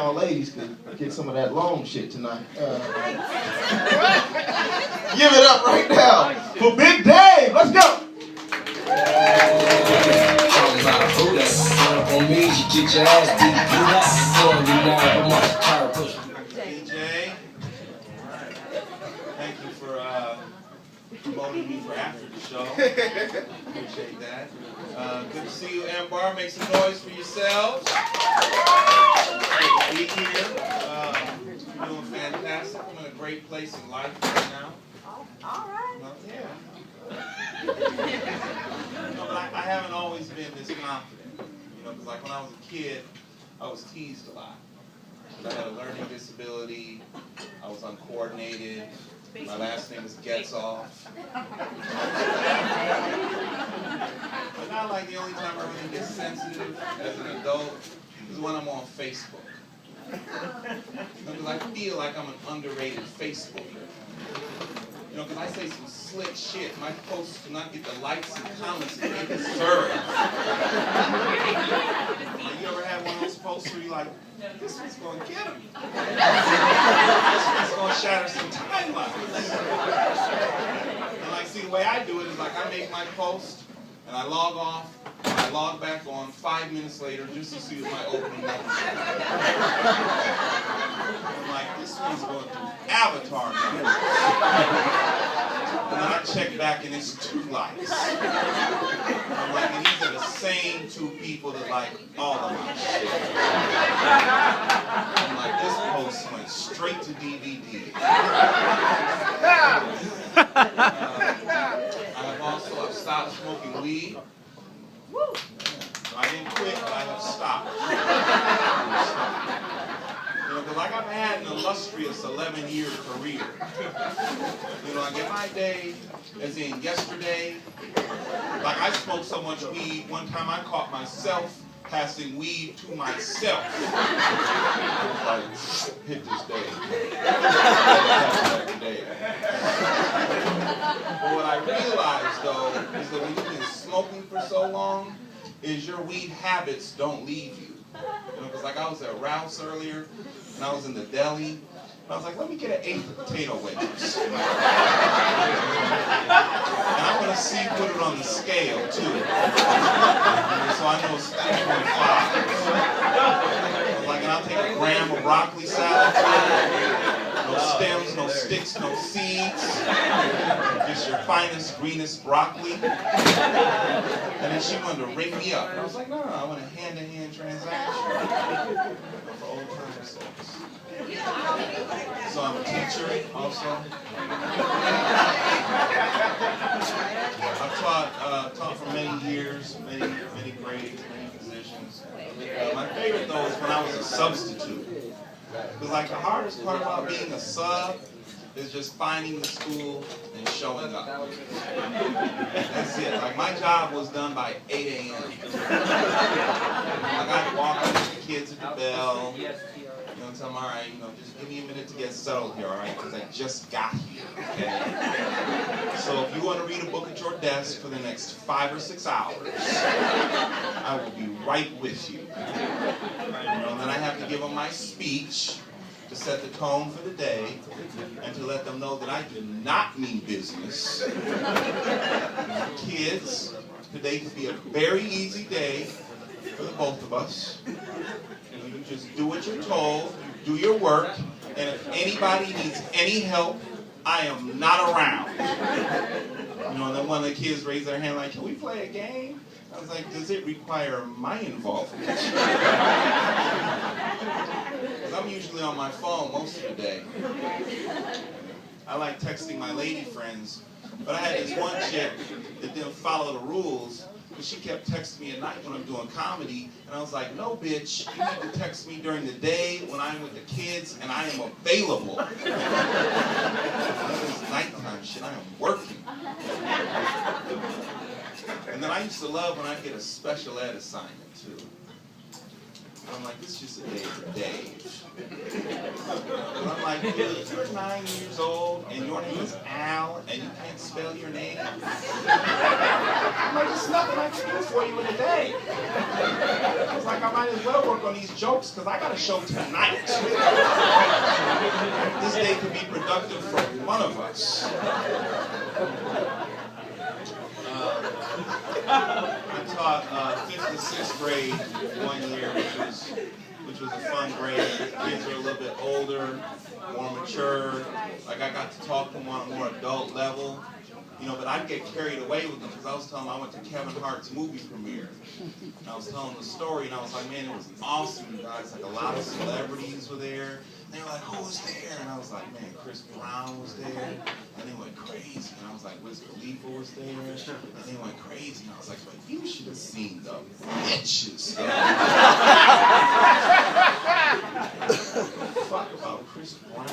y'all ladies could get some of that long shit tonight. Give it up right now for Big Dave. Let's go. DJ, thank you for promoting me for after the show. Appreciate that. Good to see you, MbAr. Make some noise for yourselves. Good to be here. You're doing fantastic. I'm in a great place in life right now. All right. Well, yeah. No, but I haven't always been this confident. You know, because like when I was a kid, I was teased a lot. I had a learning disability. I was uncoordinated. My last name is Getzoff. But now, like, the only time I really get sensitive as an adult is when I'm on Facebook. Because I feel like I'm an underrated Facebooker. You know, because I say some slick shit. My posts do not get the likes and comments that they deserve. You ever had one of those posts where you're like, this one's going to get him. This one's going to shatter some timelines. And like, see, the way I do it is like I make my post, and I log off, and I log back on 5 minutes later just to see if my opening numbers. I'm like, this one's going to Avatar numbers. And then I check back and it's 2 likes. I'm like, and these are the same 2 people that like all of my shit. I'm like, this post went straight to DVD. I've stopped smoking weed. I didn't quit, but I have stopped. You know, because like I've had an illustrious 11-year career. You know, like in my day, as in yesterday, like I smoked so much weed, one time I caught myself passing weed to myself. I was like, hit this day. But what I realized, though, is that when you've been smoking for so long, is your weed habits don't leave you. You know, because like I was at Ralph's earlier, and I was in the deli, and I was like, let me get an 8 potato wedges. And I want to see, put it on the scale, too. So I know it's 3.5. Like, and I'll take a gram of broccoli salad, no stems, no sticks, no seeds. Just your finest, greenest broccoli. And then she wanted to ring me up. And I was like, no, I want a hand-to-hand transaction. For old time's sakes. So I'm a teacher also. I've taught for many years, many grades, many positions. My favorite though is when I was a substitute. Because like the hardest part about being a sub is just finding the school and showing up. That's it. Like my job was done by 8 a.m. Like I'd walk up to the kids at the bell. You know, tell them, all right, you know, just give me a minute to get settled here, all right, because I just got here, okay? So if you want to read a book at your desk for the next 5 or 6 hours, I will be right with you. You know, and then I have to give them my speech to set the tone for the day and to let them know that I do not mean business. Kids, today could be a very easy day for the both of us. You just do what you're told, do your work, and if anybody needs any help, I am not around. You know, and then one of the kids raised their hand like, can we play a game? I was like, does it require my involvement? Because I'm usually on my phone most of the day. I like texting my lady friends, but I had this one chick that didn't follow the rules. She kept texting me at night when I'm doing comedy, and I was like, no, bitch, you need to text me during the day when I'm with the kids, and I am available. This is nighttime shit, I am working. And then I used to love when I get a special ed assignment, too. And I'm like, this is just a day for Dave. And I'm like, dude, you're 9 years old and your name is Al and you can't spell your name? I'm like, there's nothing I can do for you in a day. I was like, I might as well work on these jokes because I got a show tonight. This day could be productive for one of us. I taught 5th and 6th grade one year, which was a fun grade. Kids are a little bit older, more mature. Like I got to talk to them on a more adult level. You know, but I'd get carried away with them because I was telling them I went to Kevin Hart's movie premiere. And I was telling the story and I was like, man, it was awesome, you guys. Like a lot of celebrities were there. And they were like, who was there? And I was like, man, Chris Brown was there. And they went crazy. And I was like, Wiz Khalifa was there. And they went crazy. And I was like, but you should have seen the bitches. Fuck about Chris Brown.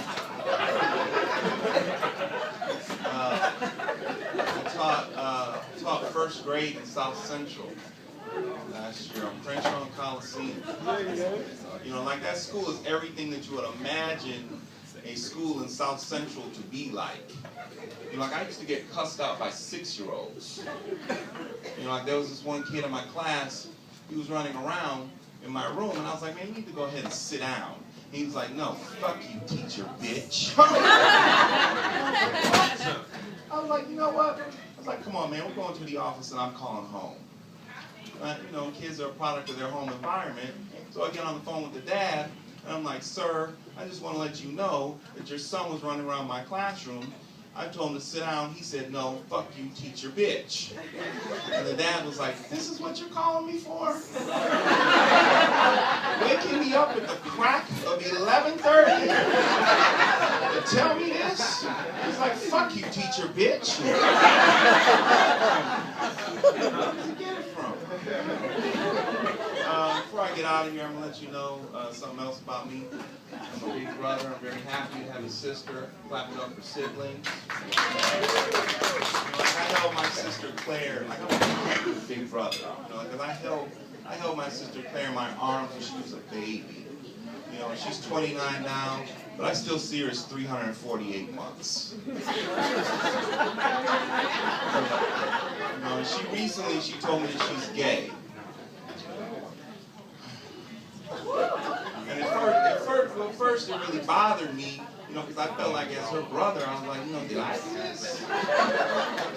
I taught 1st grade in South Central last year on French on Coliseum. You know, like that school is everything that you would imagine a school in South Central to be like. You know, like I used to get cussed out by 6-year-olds. You know, like there was this one kid in my class, he was running around in my room and I was like, man, you need to go ahead and sit down. He was like, no, fuck you, teacher, bitch. I was like, you know what? I was like, come on, man, we're going to the office and I'm calling home. You know, kids are a product of their home environment. So I get on the phone with the dad, and I'm like, sir, I just want to let you know that your son was running around my classroom. I told him to sit down. He said, no, fuck you, teacher, bitch. And the dad was like, this is what you're calling me for? Waking me up at the crack of 11:30 to tell me this? He's like, fuck you, teacher, bitch. Where did you get it from? Before I get out of here, I'm going to let you know something else about me. I'm a big brother. I'm very happy to have a sister. Clap it up for siblings. I held my sister Claire. Like I'm a big brother. You know, because I held my sister Claire in my arms when she was a baby. You know, she's 29 now, but I still see her as 348 months. You know, she told me that she's gay. And at first it really bothered me, you know, because I felt like as her brother, I was like, you know, did I do this?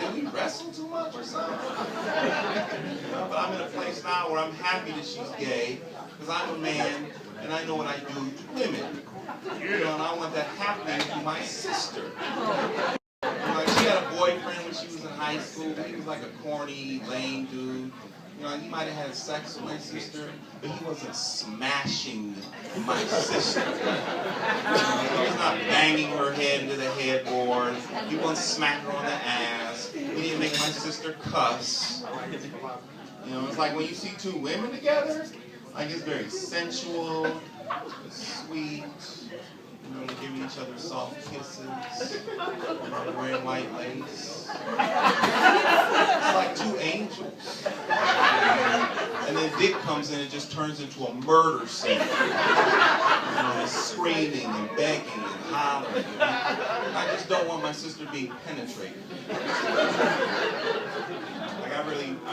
Did we wrestle too much or something? You know, but I'm in a place now where I'm happy that she's gay, because I'm a man, and I know what I do to women. You know, and I want that happening to my sister. You know, like she had a boyfriend when she was in high school. He was like a corny, lame dude. You know, he might have had sex with my sister, but he wasn't smashing my sister. He was not banging her head into the headboard. He wasn't smacking her on the ass. He didn't make my sister cuss. You know, it's like when you see two women together, like it's very sensual, it's sweet. You know, they're giving each other soft kisses. You know, they're wearing white lace. It's like two angels. And then Dick comes in and just turns into a murder scene. You know, they're screaming and begging and hollering. I just don't want my sister being penetrated. Like I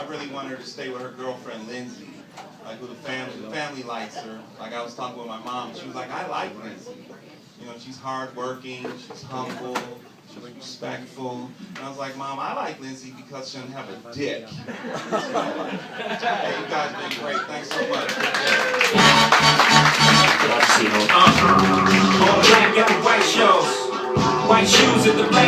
really want her to stay with her girlfriend Lindsay. Like with the family likes her. Like I was talking with my mom, she was like, I like Lindsay. You know, she's hardworking, she's humble, she's respectful. And I was like, Mom, I like Lindsay because she doesn't have a dick. Hey, you guys been great. Thanks so much. All black at the white shows, white shoes at the black.